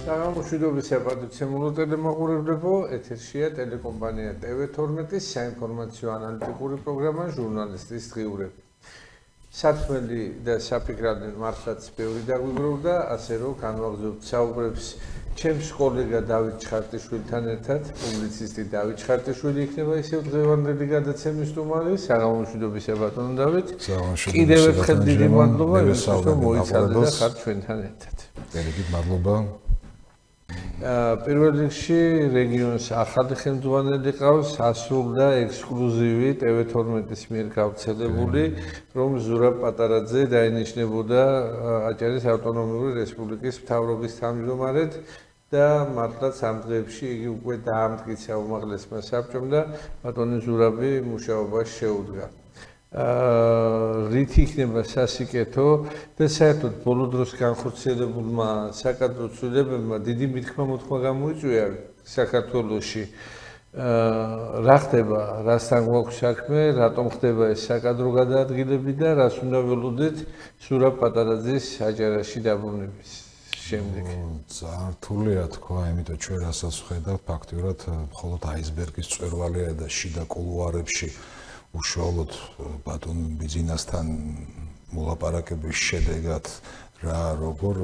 საგამოშვიდობის საპატიცემულო ტელემოყურებლებო, ეთერშია ტელეკომპანია TV12-ის საინფორმაციო ანალიტიკური პროგრამა ჟურნალისტის დღიურები. სათმელი და საფიქრად მართლაც ბევრი დაგვიგროვდა, ასე რომ განვაგრძობთ საუბრებს ჩემს კოლეგა დავით ჩხარტიშვილთან ერთად, პუბლიცისტი დავით ჩხარტიშვილი იქნება ისევ დღევანდელი გადაცემის სტუმარი. საგამოშვიდობის ბატონო დავით. კიდევ ერთხელ დიდი მადლობა, რომ მოიცადეთ და ხართ ჩვენთან ერთად. დიდი მადლობა. პირველ რიგში რეგიონის ახალი ხელმძღვანელი ყავს, ასრულდა ექსკლუზივი TV12-ის მიერ გავრცელებული, რომ ზურაბ პატარაძე დაინიშნებოდა აჭარის ავტონომიური რესპუბლიკის მთავრობის თავმჯდომარედ და მართლაც ამ დღეებში იგი უკვე დაამტკიცა უმაღლესმა საბჭომ და ბატონი ზურაბი მუშაობას შეუდგა. რით იქნება სასიკეთო და საერთოდ ბოლო დროს განხორციელებულმა საკადრო ცვლილებებმა დიდი მithქმა-მოთქმა გამოიწვია საქართველოში. რა ხდება, რასთან გვაქვს საქმე, რატომ ხდება ეს საკადრო გადაადგილები და რას უნდა ველოდეთ ზურაბ პატარაძის აჭარაში დაბრუნების შემდეგ. ძალიან რთულია თქვა, იმიტომ ჩვენ რასაც ვხედავთ, ფაქტიურად მხოლოდ აისბერგის წვერვალია და შიდა კულუარებში უშუალოდ ბატონ ბიძინასთან მოლაპარაკების შედეგად რა როგორ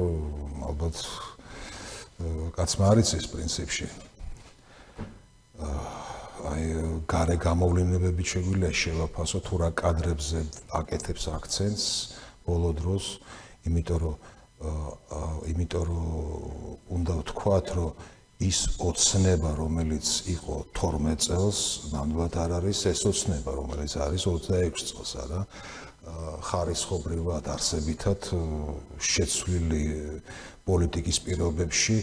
ალბათ კაცმა არ იცის პრინციპში. აი გარე გამოვლენებებით შეგვიძლია შევაფასო თუ რა კადრებზე აკეთებს აქცენტს ბოლო დროს, იმიტომ რომ უნდა ვთქვათ, რომ ის ოცნება, რომელიც იყო 12 წელს, ნამდვილად არ არის ეს ოცნება, რომელიც არის 26 წელს, არა? ხარისხობრივად არსებითად შეცვლილი პოლიტიკის პირობებში,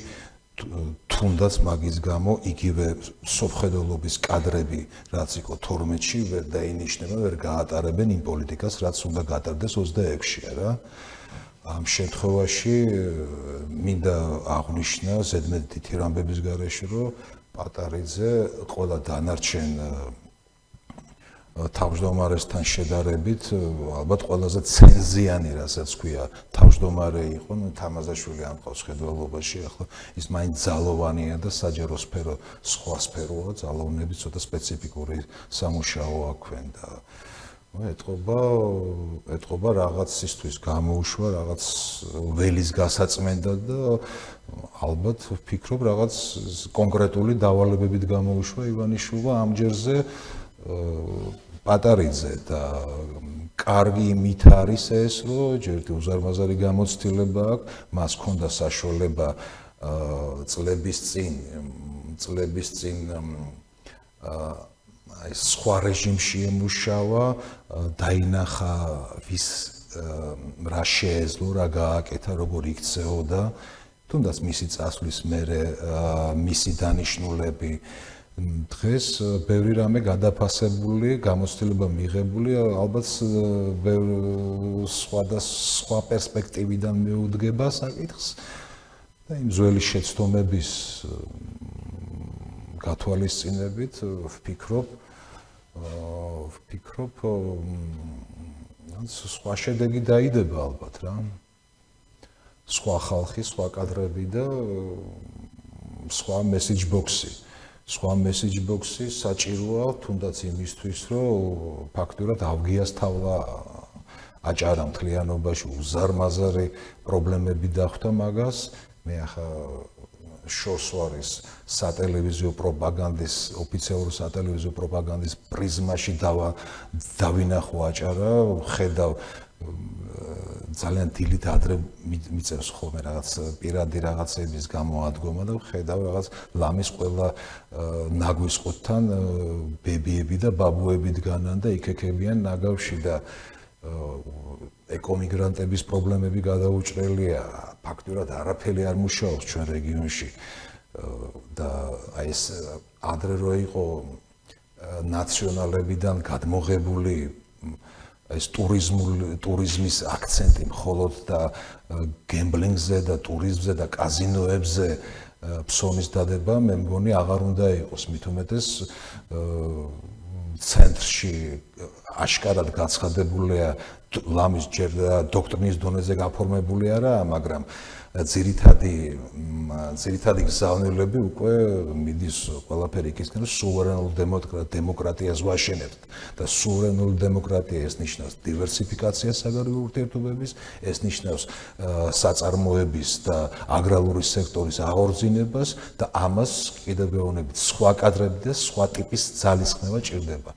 თუნდაც მაგის გამო იგივე სოფხედელობის კადრები, რაც იყო 12-ში, ვერ დაინიშნება, ვერ გაატარებენ იმ პოლიტიკას, რაც უნდა გატარდეს 26-ში, არა? ამ შემთხვევაში მინდა აღვნიშნა ზედმეტ თითი ამბების გარეშე, რომ პატარიძე ყველა დანარჩენ თავმჯდომარესთან შედარებით ალბათ ყველაზე ცენზიანი, რასაც ქვია, თავმჯდომარე იყო, თამაზაშვილი ამყავს ხედველობაში, ახლა ის მაინც ძალოვანია და საჯარო სფერო სხვა სფეროა, ძალოვნები ცოტა სპეციფიკური სამუშაო აქვენ და ეთყობა რაღაცისთვის გამოუშვა, რაღაც ველის გასაწმენდა და ალბათ ვფიქრობ რაღაც კონკრეტული დავალებებით გამოუშვა ივანიშვილმა ამ ჯერზე პატარიძე და კარგი იმით არის ეს, რომ ჯერტი უზარმაზარი გამოცდილება აქვს, მას ჰქონდა საშუალება წლების წინ აი სხვა რეჟიმში ემუშავა, დაინახა ვის რა შეეძლო, რა გააკეთა, როგორ იქცეოდა, თუნდაც მისი წასვლის მერე მისი დანიშნულები. დღეს ბევრი რამე გადაფასებული, გამოცდილება მიღებული, ალბათ სხვა პერსპექტივიდან მეუდგება საკითხს და იმ ძველი შეცდომების გათვალისწინებით ვფიქრობ, სხვა შედეგი დაიდება ალბათ რა. სხვა ხალხი, სხვა კადრები და სხვა message box-ი. სხვა message box-ი საჭიროა თუნდაც იმისთვის, რომ ფაქტურად ავგიასთავლა აჭარა მთლიანობაში უზარმაზარი პრობლემები დახვდა მაგას. მე ახლა შორს ვარის სატელევიზიო პროპაგანდის, ოფიციალური სატელევიზიო პროპაგანდის პრიზმაში დავინახო აჭარა, ხედავ ძალიან დილით ადრე მიწევს ხოლმე რაღაც პირადი რაღაცების გამოადგომა და ხედავ რაღაც ლამის ყველა ნაგვის ყუთთან ბებიები და ბაბუები დგანან და იქექებიან ნაგავში და ეკომიგრანტების პრობლემები გადაუჭრელია, ფაქტურად არაფერი არ მუშაობს ჩვენ რეგიონში და აი ეს ადრე რო იყო ნაციონალებიდან გადმოღებული ეს ტურიზმის აქცენტი მხოლოდ და გემბლინგზე და ტურიზმზე და კაზინოებზე ფსონის დადება, მე მგონი აღარ უნდა იყოს, მით უმეტეს ცენტრში აშკარად გაცხადებულია ლამის ჯერ დოქტრინის დონეზე გაფორმებული არაა, მაგრამ ძირითადი გზავნილები უკვე მიდის ყველაფერი იქისკენ, სუვერენულ დემოკრატიას ვაშენებთ და სუვერენული დემოკრატია ეს ნიშნავს დივერსიფიკაციას საგარეო ურთიერთობების, ეს ნიშნავს საწარმოების და აგრარული სექტორის აღორძინებას და ამას კიდევ გეუბნებით სხვა კადრები და სხვა ტიპის ძალისხმევა ჭირდება.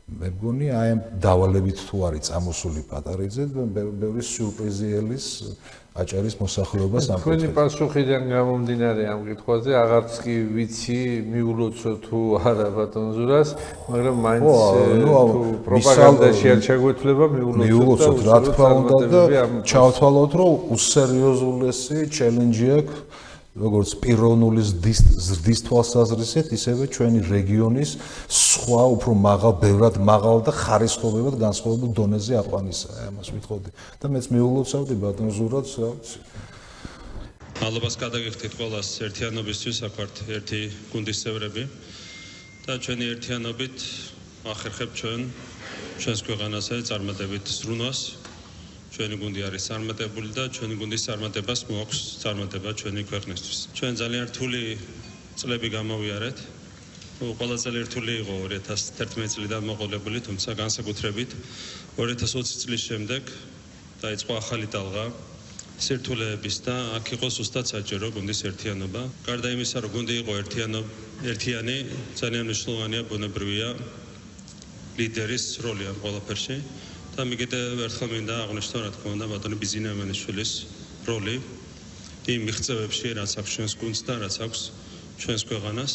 მე მგონი აი ამ დავალებით თუ არის წამოსული პატარიძე, ბევრი სიურპრიზიელის აჭარის მოსახლეობას ამ თქვენი პასუხიდან გამომდინარე ამ კითხვაზე აღარც კი ვიცი მიულოცო თუ არა ბატონ ზურას, მაგრამ მაინც თუ პროპაგანდაში არ ჩაგვეთვლება მიულოცოთ რა თქმა უნდა და ჩავთვალოთ რომ უსერიოზულესი ჩელენჯი აქვს როგორც პიროვნული ზრდის თვალსაზრისით, ისევე ჩვენი რეგიონის სხვა უფრო ბევრად მაღალ და ხარისხოვებად განსხვავებულ დონეზე აყვანისაა, ამას ვიტყოდი. და მეც მიულოცავდი ბატონ ზურაც, რა ვიცი. მადლობას გადაგიხდით ყველას ერთიანობისთვის, აქ ვართ ერთი გუნდის წევრები და ჩვენი ერთიანობით ახერხებთ ჩვენს ქვეყანაზე წარმატებით ზრუნვას. ჩვენი გუნდი არის წარმატებული და ჩვენი გუნდის წარმატებას მოაქვს წარმატება ჩვენი ქვეყნისთვის. ჩვენ ძალიან რთული წლები გამოვიარეთ. ყველა წელი რთული იყო 2011 წლიდან მოყოლებული, თუმცა განსაკუთრებით 2020 წლის შემდეგ დაიწყო ახალი ტალღა სირთულეების და აქ იყო ზუსტად საჭირო გუნდის ერთიანობა. გარდა იმისა, რომ გუნდი იყო ერთიანი, ძალიან მნიშვნელოვანია ბუნებრივია ლიდერის როლი ამ ყველაფერში. და მე კიდევ ერთხელ მინდა აღნიშნო, რა თქმა უნდა, ბატონი ბიზინიამენიშვილის როლი იმ მიღწევებში, რაც აქვს ჩვენს გუნდს და რაც აქვს ჩვენს ქვეყანას.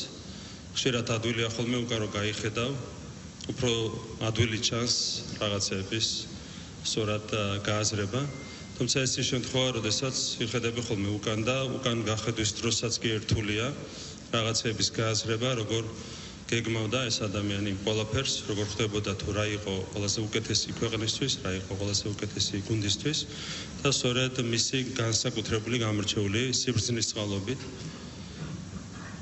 ხშირად ადვილია ხოლმე უკან რომ გაიხედავ, უფრო ადვილი ჩანს რაღაცების სწორად გააზრება. თუმცა ეს ის შემთხვევა, როდესაც იხედები ხოლმე უკან და უკან გახედვის დროსაც კი რთულია რაღაცების გააზრება, როგორ გეგმავდა ეს ადამიანი ყველაფერს, როგორ ხდებოდა თუ რა იყო ყველაზე უკეთესი ქვეყნისთვის, რა იყო ყველაზე უკეთესი გუნდისთვის და სწორედ მისი განსაკუთრებული გამორჩეული სიბრძნის წყალობით,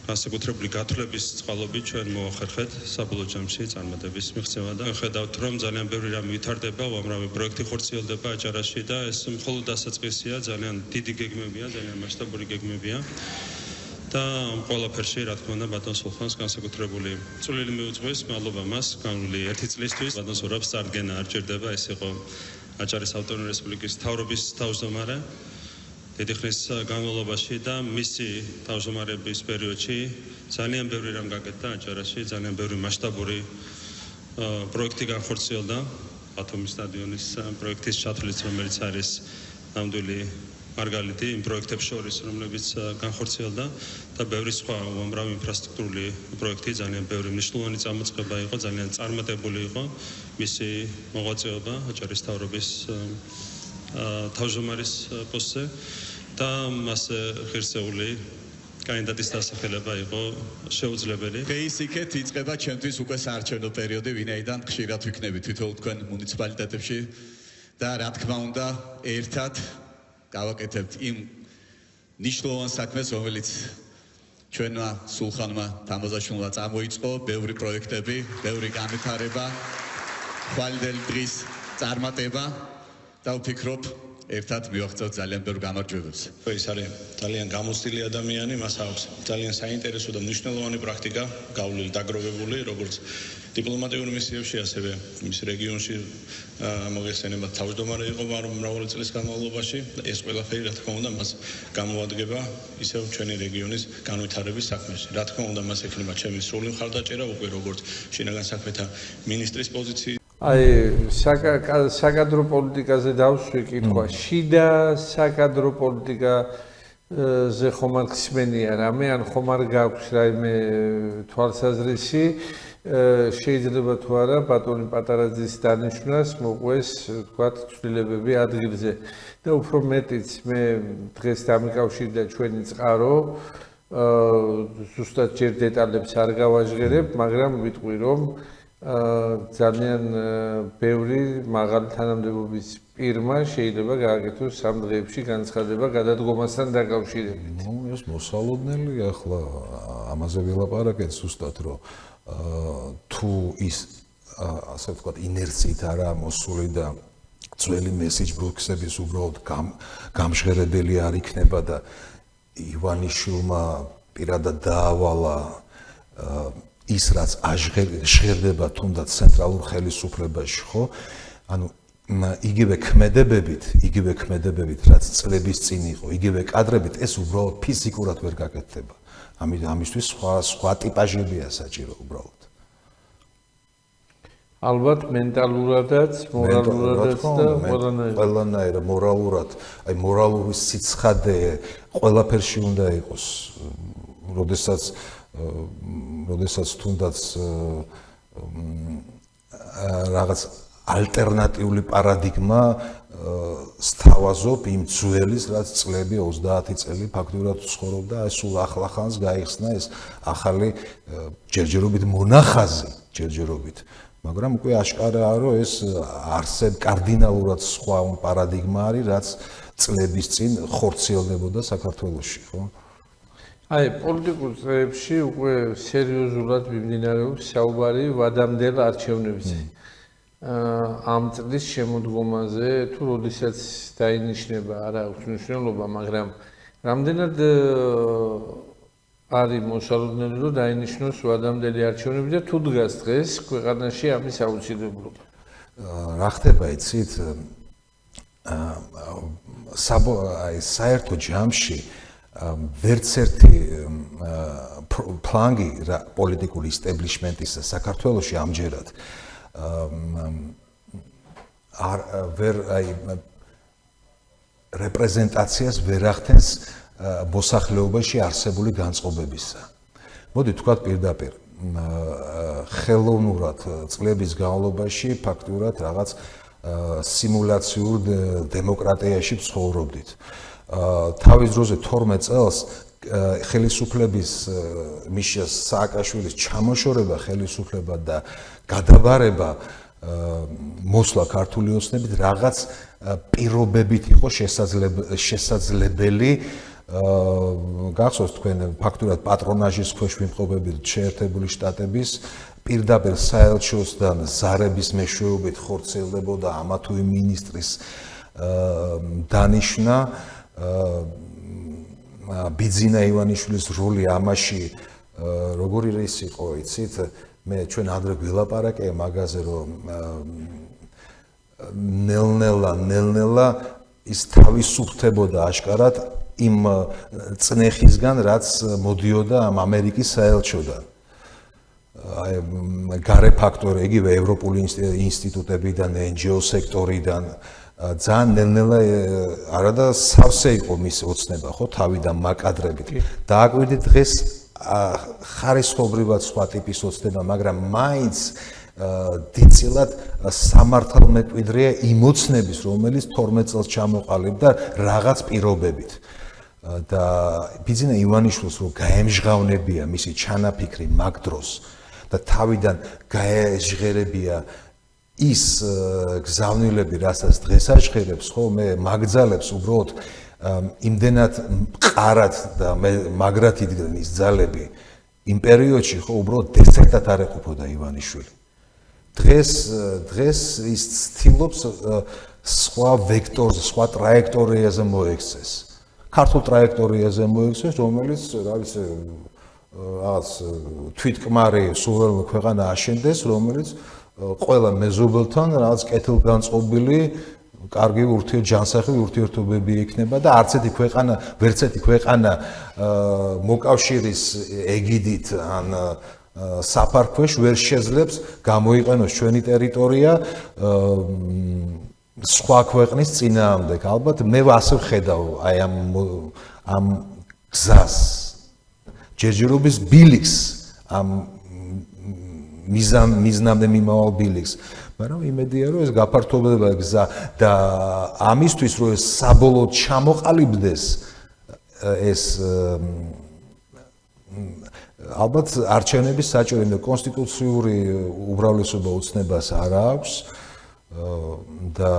განსაკუთრებული გათვლების წყალობით ჩვენ მოახერხეთ საბოლოო ჯამში წარმატების მიღწევა და ხედავთ რომ ძალიან ბევრი რამ ვითარდება, უამრავი პროექტი ხორციელდება აჭარაში და ეს მხოლოდ დასაწყისია, ძალიან დიდი გეგმებია, ძალიან მასშტაბური გეგმებია. და ამ ყველაფერში, რა თქმა უნდა, ბატონ სულხანს განსაკუთრებული წვლილი მიუძღვის, მადლობა მას, განვლილი 1 წლისთვის. ბატონ სურაბს წარდგენა არ ჭირდება, ეს იყო აჭარის ავტონომიური რესპუბლიკის მთავრობის თავმჯდომარე დიდი ხნის განმავლობაში და მისი თავმჯდომარეობის პერიოდში ძალიან ბევრი რამ გაკეთდა აჭარაში, ძალიან ბევრი მასშტაბური პროექტი განხორციელდა, ათომის სტადიონის პროექტის ჩათვლით, რომელიც არის ნამდვილი მარგალიტი იმ პროექტებს შორის, რომლებიც განხორციელდა და ბევრი სხვა უამრავი ინფრასტრუქტურული პროექტი, ძალიან ბევრი მნიშვნელოვანი წამოწყება იყო, ძალიან წარმატებული იყო მისი მოღვაწეობა აჭარის მთავრობის თავმჯდომარის პოსტზე და მასზე ღირსეული კანდიდატის დასახელება იყო შეუძლებელი. Basic-ით იწყება ჩემთვის უკვე საარჩევნო პერიოდი, ვინაიდან ხშირად ვიქნები თვითონ თქვენ მუნიციპალიტეტებში და რა თქმა უნდა, ერთად გავაკეთებთ იმ ნიშნულოვან საქმეს, რომელიც ჩვენმა სულხანმა თამბაზაშვილმა წამოიწყო, ბევრი პროექტები, ბევრი განვითარება, ხვალინდელი დღის წარმატება და ვფიქრობ, ერთად მივაღწევთ ძალიან ბევრ გამარჯვებებს. ეს არის ძალიან გამოცდილი ადამიანი, მას აქვს ძალიან საინტერესო და მნიშვნელოვანი პრაქტიკა, გავლილი დაგროვებული, როგორც დიპლომატიურ მისიებში, ასევე მის რეგიონში მოგეხსენება თავმჯდომარე იყო მრავალი წლის განმავლობაში. ეს ყველაფერი, რა თქმა უნდა, მას გამოადგება ისევ ჩვენი რეგიონის განვითარების საქმეში. რა თქმა უნდა, მას ექნება ჩემი სრული მხარდაჭერა, უკვე როგორც შინაგან საქმეთა მინისტრის პოზიციის. აი, საკადრო პოლიტიკაზე დავსვი კითხვა. შიდა საკადრო პოლიტიკაზე ხომ არ ხსმენია რამე, ან ხომ არ გაქვს რაიმე თვალსაზრისი, შეიძლება თუ არა ბატონი პატარაძის დანიშვნას მოყვეს, თქვათ, ცვლილებები ადგილზე. და უფრო მეტიც მე დღეს დამიკავშირდა ჩვენი წყარო, ზუსტად ჯერ დეტალებს არ გავაჟღერებ, მაგრამ ვიტყვი რომ ძალიან ბევრი მაღალი თანამდებობის პირმა შეიძლება გააკეთოს სამ დღეებში განცხადება გადადგომასთან დაკავშირებით. ეს მოსალოდნელი ახლა ამაზე ვილაპარაკეთ ზუსტად რომ თუ ის ასე ვთქვათ, ინერციით არა მოსული და ძველი მესიჯ ბოქსების უბრალოდ გამჟღერებელი არ იქნება და ივანიშვილმა პირადად დაავალა ის რაც ჟღერდება თუნდაც ცენტრალურ ხელისუფლებაში, ხო? ანუ იგივე ქმედებებით, რაც წლების წინ იყო, იგივე კადრებით ეს უბრალოდ ფიზიკურად ვერ გაკეთდება. ამისთვის სხვა ტიპაჟებია საჭირო უბრალოდ. ალბათ მენტალურადაც, მორალურადაც და ყველანაირად მორალურად, აი მორალური სიცხადე ყველაფერში უნდა იყოს. როდესაც თუნდაც რაღაც ალტერნატიული პარადიგმა სთავაზობ იმ ძველის, რაც წლები 30 წელი ფაქტურად ცხოვრობდა, აი სულ ახლახანს გაიხსნა ეს ახალი ჯერჯერობით მონახაზი, მაგრამ უკვე აშკარაა, რომ ეს კარდინალურად სხვა პარადიგმა არის, რაც წლების წინ ხორციელდებოდა საქართველოში, ხო? აი, პოლიტიკურ წრეებში უკვე სერიოზულად მიმდინარეობს საუბარი ვადამდელ არჩევნებზე. ამ წლის შემოდგომაზე თუ როდესაც დაინიშნება, არ აქვს მნიშვნელობა, მაგრამ რამდენად არის მოსალოდნელი, რომ დაინიშნოს ვადამდელი არჩევნები და თუ დგას დღეს ქვეყანაში ამის აუცილებლობა. რა ხდება, იცით? საერთო ჯამში ვერც ერთი ფლანგი პოლიტიკური ისტებლიშმენტისა საქართველოში ამჯერად რეპრეზენტაციას ვერ ახდენს მოსახლეობაში არსებული განწყობებისა. მოდი თქვათ პირდაპირ, ხელოვნურად წლების განმავლობაში ფაქტურად რაღაც სიმულაციურ დემოკრატიაში ცხოვრობდით. თავის დროზე 12 წელს ხელისუფლების მიშა სააკაშვილის ჩამოშორება ხელისუფლება და გადაბარება მოსვლა ქართული ოცნებით რაღაც პირობებით იყო შესაძლებელი. გახსოვს თქვენ ფაქტურად პატრონაჟის ქვეშ ვიმყოფებით შეერთებული შტატების პირდაპირ საელჩოსთან ზარების მეშვეობით ხორციელდებოდა ამა თუ იმ მინისტრის დანიშვნა. ბიძინა ივანიშვილის როლი ამაში როგორი ის იყო, იცით? მე ჩვენ ადრე ვილაპარაკე მაგაზე, რომ ნელ-ნელა ის თავისუფლდებოდა აშკარად იმ წნეხისგან, რაც მოდიოდა ამ ამერიკის საელჩოდან. აი გარე ფაქტორი, იგივე ევროპული ინსტიტუტებიდან, NGO სექტორიდან ძალიან ნელ-ნელა არადა სავსე იყო მის ოცნება, ხო, თავიდან მაკადრებით. დააკვირდით დღეს ხარისხობრივად სხვა ტიპის ოცნება, მაგრამ მაინც დიდწილად სამართალმეკვიდრეა იმ ოცნების, რომელიც 12 წელს ჩამოყალიბდა რაღაც პირობებით. და ბიძინა ივანიშვილს რო გაემჟღავნებია მისი ჩანაფიქრი მაგ დროს და თავიდან გაეჟღერებია ის გზავნილები, რასაც დღეს აჟღერებს, ხო, მე მაგძალებს უბრალოდ იმდენად მყარად და მაგრად იდგნენ ის ძალები იმ პერიოდში, ხო, უბრალოდ დესერტად არ ეყოფოდა ივანიშვილი. დღეს ის ცდილობს სხვა ვექტორზე, სხვა ტრაექტორიაზე მოექცეს. ქართულ ტრაექტორიაზე მოექცეს, რომელიც, რა ვიცი, რაღაც თვითკმარი სუვერენული ქვეყანა აშენდეს, რომელიც ყველა მეზობელთან რაღაც კეთილგანწყობილი, კარგი ჯანსაღი ურთიერთობები იქნება და არც ერთი ქვეყანა, ვერც ერთი ქვეყანა მოკავშირის ეგიდით ან საფარქვეშ ვერ შეძლებს გამოიყენოს ჩვენი ტერიტორია სხვა ქვეყნის წინააღმდეგ. ალბათ მე ასე ვხედავ აი ამ გზას, ჯერჯერობის ბილიქს, ამ მიზნამდე მიმავალ ბილიქს, მაგრამ იმედია, რომ ეს გაფართოვდება გზა და ამისთვის, რომ ეს საბოლოოდ ჩამოყალიბდეს, ეს ალბათ არჩევნების საჭირო, კონსტიტუციური უმრავლესობა ოცნებას არ აქვს და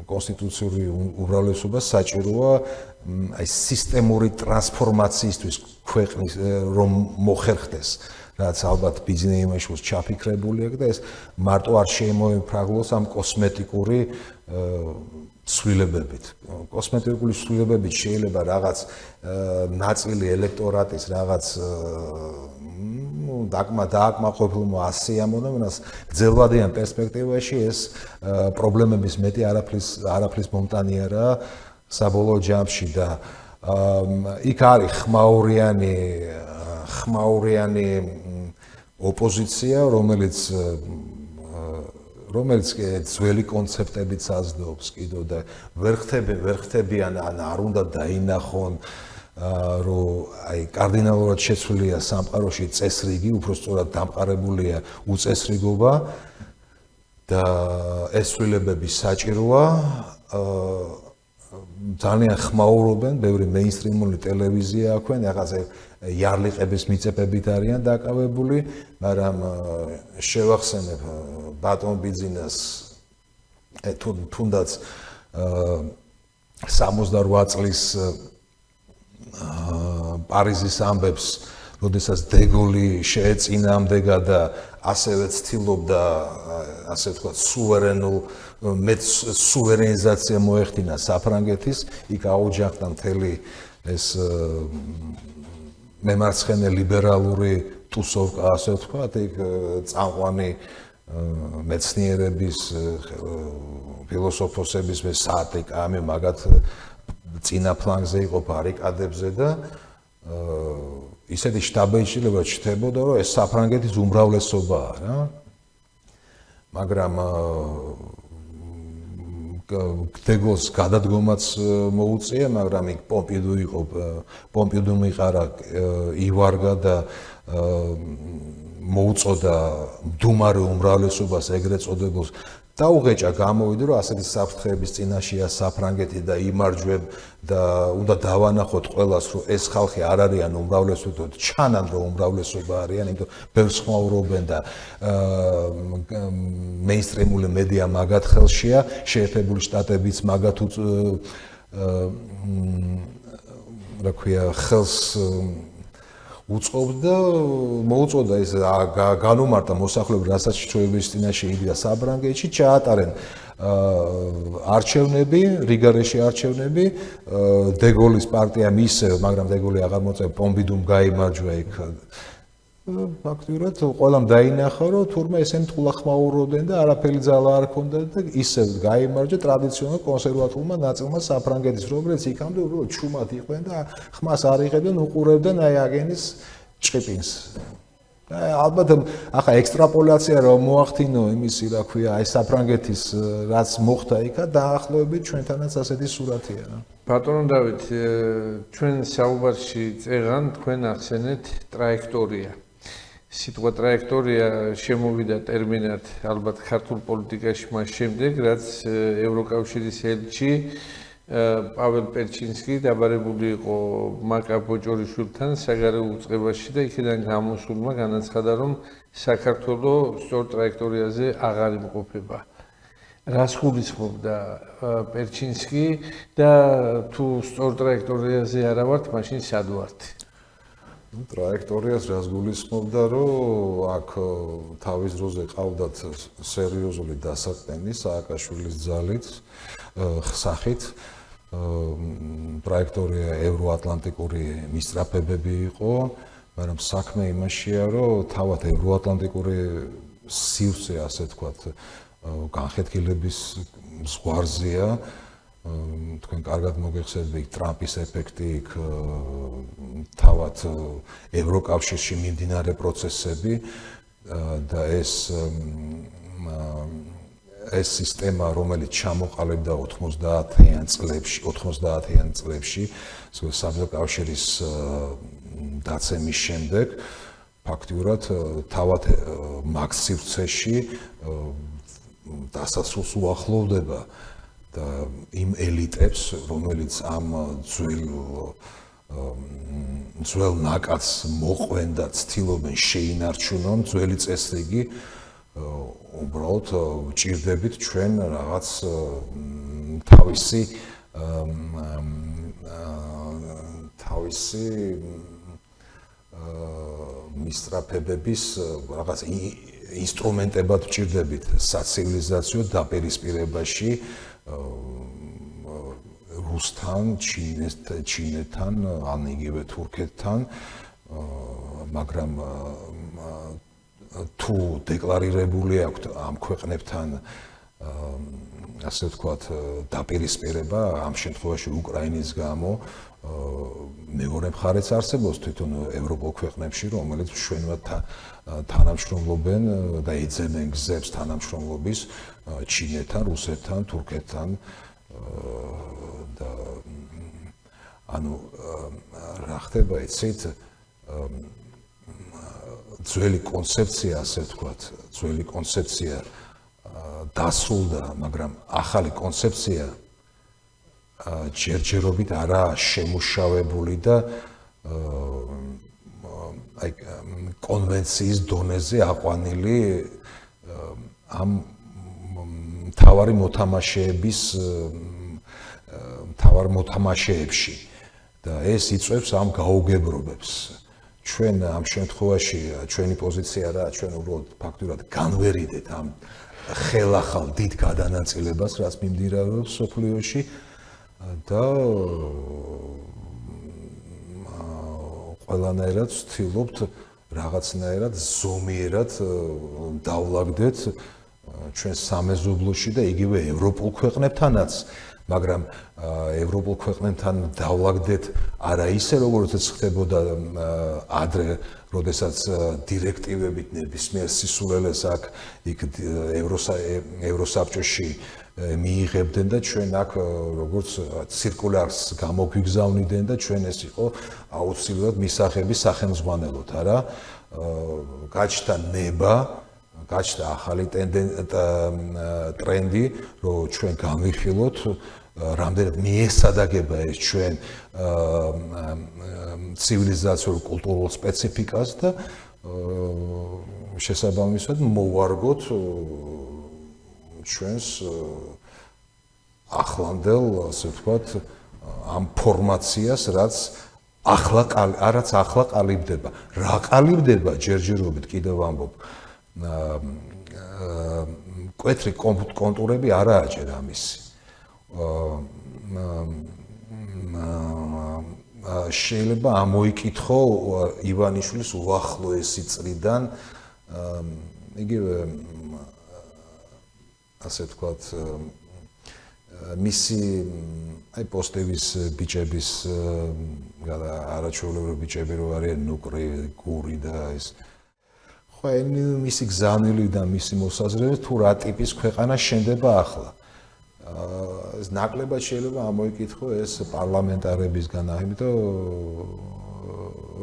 კონსტიტუციური უმრავლესობა საჭიროა აი სისტემური ტრანსფორმაციისთვის ქვეყნის რომ მოხერხდეს რაც ალბათ ბიზნესი იმაში ჩაფიქრებული აქვს და ეს მარტო არ შეიმოიფრაღლოს ამ კოსმეტიკური ცვლილებებით. კოსმეტიკური ცვლილებებით შეიძლება რაღაც ნაწილი ელექტორატის რაღაც დააკმაყოფილო ასე ამონებას გრძელვადიან პერსპექტივაში ეს პრობლემების მეტი არაფრის მომტანიარა საბოლოო ჯამში და იქ არის ხმაურიანი ოპოზიცია რომელიც ძველი კონცეპტებით საზრდოობს კიდევ და ვერ ხდებიან ან არ უნდა დაინახონ რომ აი კარდინალურად შეცვლილია სამყაროში წესრიგი, უბრალოდ დამყარებულია უწესრიგობა და ეს ცვლილებები საჭიროა ძალიან ხმაურობენ, ბევრი მეინსტრიმული ტელევიზია აქვენ, რაღაცე იარლიყების მიწებებით არიან დაკავებული, მაგრამ შევახსენებ ბატონ ბიძინას თუნდაც 68 წლის პარიზის ამბებს, როდესაც დეგოლი შეეწინააღმდეგა და ასევე ცდილობდა ასე ვთქვათ სუვერენიზაცია მოეხდინა საფრანგეთის, იქ აუჯანყდა მთელი ეს მემარცხენე ლიბერალური ტუსოვკა, ასე ვთქვათ, იქ წამყვანი მეცნიერების, ფილოსოფოსების საათი კამი მაგათ წინა ფლანგზე იყო ბარიკადებზე და ისეთი შტაბ-ეჭილება ჩნდებოდა, რომ ეს საფრანგეთის უმრავლესობაა, რა. მაგრამ დეგოლს გადადგომაც მოუწია, მაგრამ იქ პომპიდუ მიყარა, ივარგა და მოუწოდა მდუმარე უმრავლესობას ეგრეთ წოდებულს დაუღეჭა გამოვიდა რომ ასეთი საფრთხეების წინაშეა საფრანგეთი და იმარჯვებ და უნდა დავანახოთ ყველას რომ ეს ხალხი არ არიან უმრავლესობა ჩანან რომ უმრავლესობა არიან იმიტომ ბევრს ხმაურობენ და მეინსტრიმული მედია მაგათ ხელშია შეერთებული შტატებიც მაგათ რა ქვია ხელს უწყობს და მოუწოდა ეს განუმარტა მოსახლეობა რასაც ჩვეულის წინაშე იდგა საფრანგეთში ჩაატარენ არჩევნები რიგარეში არჩევნები დეგოლის პარტიამ ისევ მაგრამ დეგოლი აღარ მოწევ პომპიდუმ გაიმარჯვა იქ ფაქტურად ყველამ დაინახა რომ თურმე ესენ ტყულახმაურობდნენ და არაფერი ძალა არ ქონდათ და ისევ გაიმარჯვა ტრადიციონალ კონსერვატულმა ნაწილმა საფრანგეთის რომელიც იქამდე უბრალოდ ჩუმად იყვნენ და ხმას არ იღებდნენ უყურებდნენ აი აგენის ჭყიპინს ალბათ ახლა ექსტრაპოლაცია რომ მოახდინო იმისი რა ქვია აი საფრანგეთის რაც მოხდა იქა დაახლოებით ჩვენთანაც ასეთი სურათია რა ბატონო დავით ჩვენ საუბარში წეღან თქვენ ახსენეთ ტრაექტორია სიტყვა ტრაექტორია შემოვიდა ტერმინად ალბათ ქართულ პოლიტიკაში მას შემდეგ რაც ევროკავშირის ელჩი პაվել პერჩინსკი დაბარებული იყო მაკა ბოჭორიშვილთან საგარეო უწყებაში და იქიდან გამოსულმა განაცხადა რომ საქართველოს სწორ ტრაექტორიაზე აღარ იმყოფება რას გულისხმობდა პერჩინსკი და თუ სწორ ტრაექტორიაზე არა ვართ მაშინ სად ვართ ტრაექტორიას რას გულისხმობდა რომ აქ თავის დროზე ყავდათ სერიოზული დასაყრდენი სააკაშვილის ძალით სახით ტრაექტორია ევროატლანტიკური მისწრაფებები იყო მაგრამ საქმე იმაშია რომ თავად ევროატლანტიკური სივრცე ასე თქვათ განხეთქილების ზღვარზეა თქვენ კარგად მოგეხსენებთ ტრამპის ეფექტი იქ თავად ევროკავშირში მიმდინარე პროცესები და ეს სისტემა რომელიც ჩამოყალიბდა 90-იან წლებში საბჭოთა კავშირის დაცემის შემდეგ ფაქტიურად თავად მაგ სივრცეში დასასრულს უახლოვდება და იმ ელიტებს რომელიც ამ ძველ ნაკადს მოყვენ და ცდილობენ შეინარჩუნონ ძველი წესრიგი უბრალოდ ვჭირდებით ჩვენ რაღაც თავისი მისწრაფებების რაღაც ინსტრუმენტებად ვჭირდებით საცივილიზაციო დაპირისპირებაში რუსთან, ჩინეთთან, ან იგივე თურქეთთან, მაგრამ თუ დეკლარირებული აქვთ ამ ქვეყნებთან ასე ვთქვათ დაპირისპირება ამ შემთხვევაში უკრაინის გამო მეორე მხარეც არსებობს თვითონ ევროპულ ქვეყნებში რომელიც ჩვენවත් თანამშრომლობენ და ეძებენ გზებს თანამშრომლობის ჩინეთთან, რუსეთთან, თურქეთთან და ანუ რა ხდება იცით ძველი კონცეფცია ასე ვთქვათ ძველი კონცეფცია დასრულდა მაგრამ ახალი კონცეფცია ჯერჯერობით არაა შემუშავებული და აი კონვენციის დონეზე აყვანილი ამ მთავარი მოთამაშეებში და ეს იწვევს ამ გაუგებრობებს ჩვენ ამ შემთხვევაში ჩვენი პოზიცია რა ჩვენ უბრალოდ ფაქტურად განვერიდეთ ამ ხელახალ დიდ გადანაწილებას რაც მიმდინარეობს სოფლიოში და ყველანაირად ვცდილობთ რაღაცნაირად ზომიერად დავლაგდეთ ჩვენ სამეზობლოში და იგივე ევროპულ ქვეყნებთანაც მაგრამ ევროპულ ქვეყნებთან დავლაგდეთ არა ისე როგორც ხდებოდა ადრე როდესაც დირექტივებით ნებისმიერ სისულელეს აქ იქ ევროსაბჭოში მიიღებდნენ და ჩვენ აქ როგორც ცირკულარს გამოგვიგზავნიდნენ და ჩვენ ეს იყო აუცილებლად მისაღები სახელმძღვანელოთ არა გაჩნდა ნება გაჩნდა ახალი ტრენდი რომ ჩვენ განვიხილოთ რამდენად მიესადაგება ეს ჩვენ ცივილიზაციურ კულტურულ სპეციფიკას და შესაბამისად მოვარგოთ ჩვენს ახლანდელ ასე ვთქვათ ამ ფორმაციას რაც ახლა ყალიბდება რა ყალიბდება ჯერჯერობით კიდევ ვამბობ მკვეთრი კონტურები არაა ჯერ ამისი შეიძლება ამოიკითხო ივანიშვილის უახლოესი წრიდან იგივე ასე ვთქვათ მისი აი პოსტების ბიჭების არაჩვეულებრივი ბიჭები რო არიან ნუკრი გური და ეს ხო მისი გზავნილი და მისი მოსაზრებით თუ რა ტიპის ქვეყანა შენდება ახლა ეს ნაკლებად შეიძლება ამოიკითხო ეს პარლამენტარებისგან ამიტომ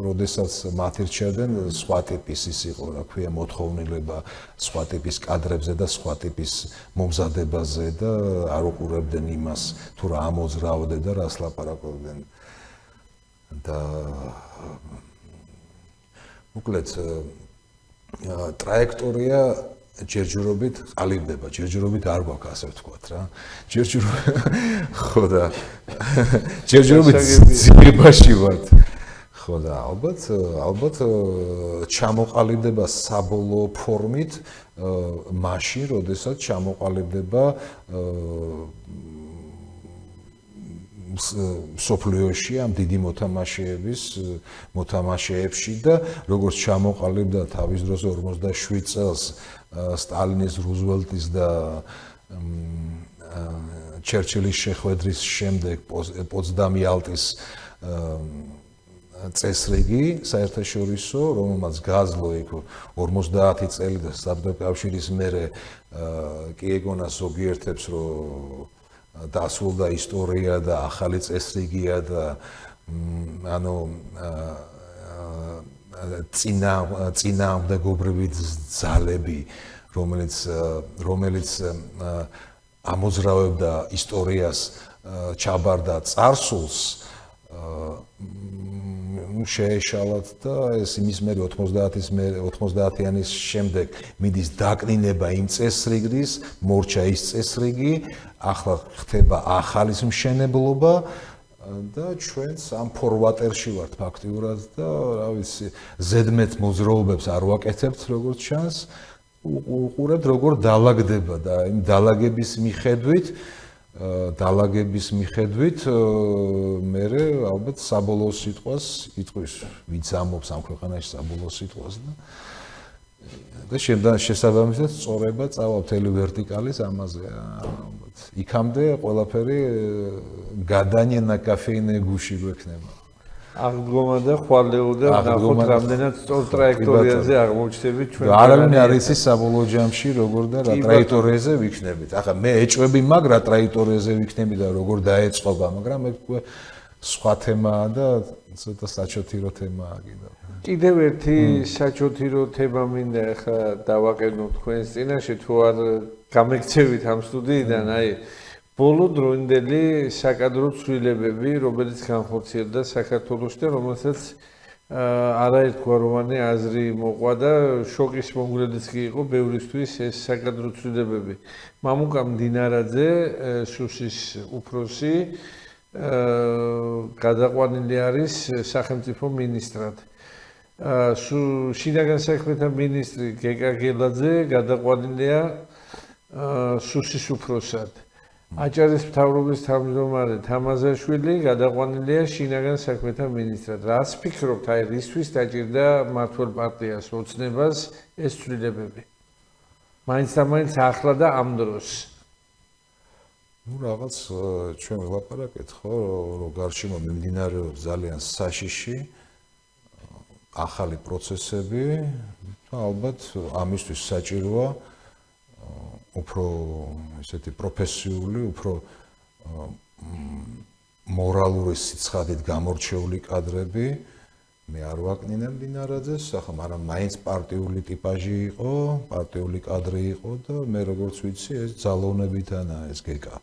როდესაც მათ ირჩევდნენ სხვა ტიპის ის იყო რა ქვია მოთხოვნილება სხვა ტიპის კადრებზე და სხვა ტიპის მომზადებაზე და არ უყურებდნენ იმას თუ რა ამოძრავდნენ და რას ლაპარაკობდნენ და მოკლედ ტრაექტორია ჯერჯერობით ყალიბდება, ჯერჯერობით არ გვაქვს ასე ვთქვათ რა. ხო და ჯერჯერობით ძიებაში ვართ. ხო და ალბათ ჩამოყალიბდება საბოლოო ფორმით მაშინ, როდესაც ჩამოყალიბდება სოფლიოში ამ დიდი მოთამაშეებში და როგორც ჩამოყალიბდა თავის დროს 47 წელს სტალინის, რუზველტის და ჩერჩილის შეხვედრის შემდეგ პოცდამი ალტის წესრიგი საერთაშორისო, რომელმაც გაძლო იქ 50 წელი და საბჭოთა კავშირის მერე კი ეგონა ზოგიერთებს რომ დასრულდა ისტორია და ახალი წესრიგია და ანუ წინააღმდეგობრივი ძალები რომელიც ამოძრავებდა ისტორიას ჩაბარდა წარსულს შეეშალათ და ეს იმის მერე 90-იანის შემდეგ მიდის დაკნინება იმ წესრიგის, მორჩა ის წესრიგი, ახლა ხდება ახალის მშენებლობა და ჩვენც ამ ფორვატერში ვართ ფაქტიურად და რა ვიცი, ზედმეტ მოძრაობებს არ ვაკეთებთ როგორც ჩანს, უყურებთ როგორ დალაგდება და იმ დალაგების მიხედვით მე ალბათ საბოლოო სიტყვას იტყვის, ვინც ამობს ამ ქვეყანაში საბოლოო სიტყვას და შესაბამისად სწორება წავა მთელი ვერტიკალის ამაზე ალბათ. იქამდე ყველაფერი გადანინა კაფეინე გუში გვექნება. აღდგომა და ხვალეო და ნახოთ რამდენად სწორ ტრაექტორიაზე აღმოჩნდებით ჩვენ. არავინ არ იცის საბოლოო ჯამში როგორ და რა ტრაექტორიაზე ვიქნებით. ახლა მე ეჭვები მაქვს რა ტრაექტორიაზე ვიქნები და როგორ დაეწყობა, მაგრამ ეს სხვა თემაა და ცოტა საჩოთირო თემაა კიდევ. კიდევ ერთი საჩოთირო თემა მინდა ახლა დავაყენოთ თქვენს წინაშე თუ არ გამექცევით ამ სტუდიიდან, აი ბოლო დროინდელი საკადრო ცვლილებები, რომელიც განხორციელდა საქართველოში და რომელსაც არაერთგვაროვანი აზრი მოყვა და შოკის მომგვრელიც კი იყო ბევრისთვის ეს საკადრო ცვლილებები. მამუკა მდინარაძე, სუსის უფროსი, გადაყვანილი არის სახელმწიფო მინისტრად. შინაგან საქმეთა მინისტრი გეკა გელაძე გადაყვანილია სუსის უფროსად. აჭარის მთავრობის თავმჯდომარე თამაზაშვილი გადაყვანილია შინაგან საქმეთა მინისტრად. რას ფიქრობთ, აი რისთვის დაჭირდა მართლ პარტიას ოცნებას ეს ცვლილებები? მაინც და მაინც ახლა და ამ დროს. რაღაც ჩვენ ვლაპარაკეთ ხო, რომ გარშემო მიმდინარეობს ძალიან საშიში ახალი პროცესები და ალბათ ამისთვის საჭიროა უფრო ესეთი პროფესიული, უფრო მორალური სიცხადით გამორჩეული კადრები. მე არ ვაკნინებ დინარაძეს, ახლა მაგრამ მაინც პარტიული ტიპაჟი იყო, პარტიული კადრი იყო და მე როგორც ვიცი, ეს ძალოვნებითანა ეს გეკა.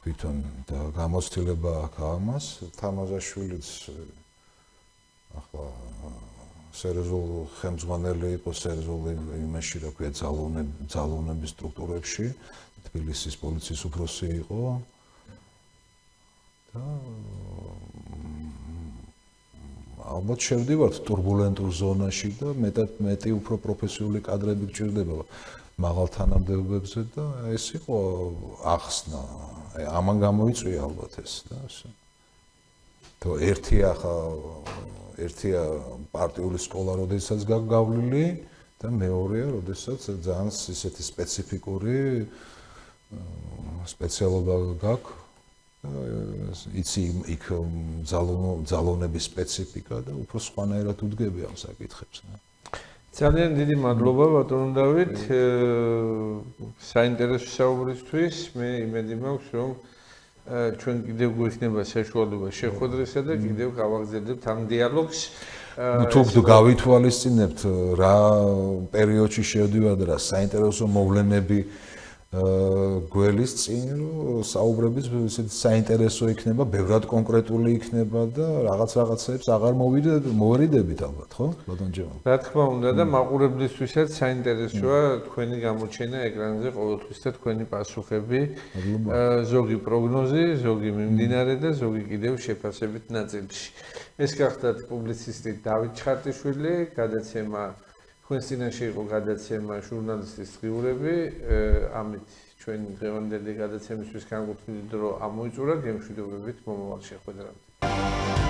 თვითონ და გამოცდილება აქვს ამას, თამაზაშვილიც ახლა სერიოზული ხელმძღვანელი იყო სერიოზული იმაში, რა ქვია, ძალოვნების სტრუქტურებში, თბილისის პოლიციის უფროსი იყო და ალბათ შევდივართ ტურბულენტურ ზონაში და მეტი უფრო პროფესიული კადრები გჭირდება მაღალ თანამდებობებზე და ეს იყო ახსნა. ამან გამოიწვია ალბათ ეს და ასე. თუ ერთია პარტიული სკოლა, როდესაც გავლილი და მეორეა, როდესაც ძალიან ისეთი სპეციფიკური სპეციალობა გაქვს. იცი იქ ძალოვნების სპეციფიკა და უფრო სხვანაირად უდგები ამ საკითხებს. ძალიან დიდი მადლობა ბატონო დავით საინტერესო საუბრისთვის. მე იმედი მაქვს, რომ ჩვენ კიდევ გვექნება საშუალება შეხვედრისა და კიდევ გავაგზავნებთ ამ დიალოგს. თუ გავითვალისწინებთ რა პერიოდში შევდივართ და რა საინტერესო მოვლენები გველის წინ, რომ საუბრების ისეთი საინტერესო იქნება, ბევრად კონკრეტული იქნება და რაღაცებს აღარ მოვერიდებით ალბათ, ხო? ბატონ ჯემა. რა თქმა უნდა და მაყურებლისთვისაც საინტერესოა თქვენი გამოჩენა ეკრანზე ყოველთვის და თქვენი პასუხები, ზოგი პროგნოზი, ზოგი მიმდინარე და ზოგი კიდევ შეფასებით ნაწილში. ეს გახდათ პუბლიცისტი დავით ჩხარტიშვილი, გადაცემა თქვენს წინაშე იყო გადაცემა ჟურნალისტის დღიურები, ამით ჩვენი დღევანდელი გადაცემისთვის განკუთვნილი დრო ამოიწურა, გემშვიდობებით მომავალ შეხვედრამდე.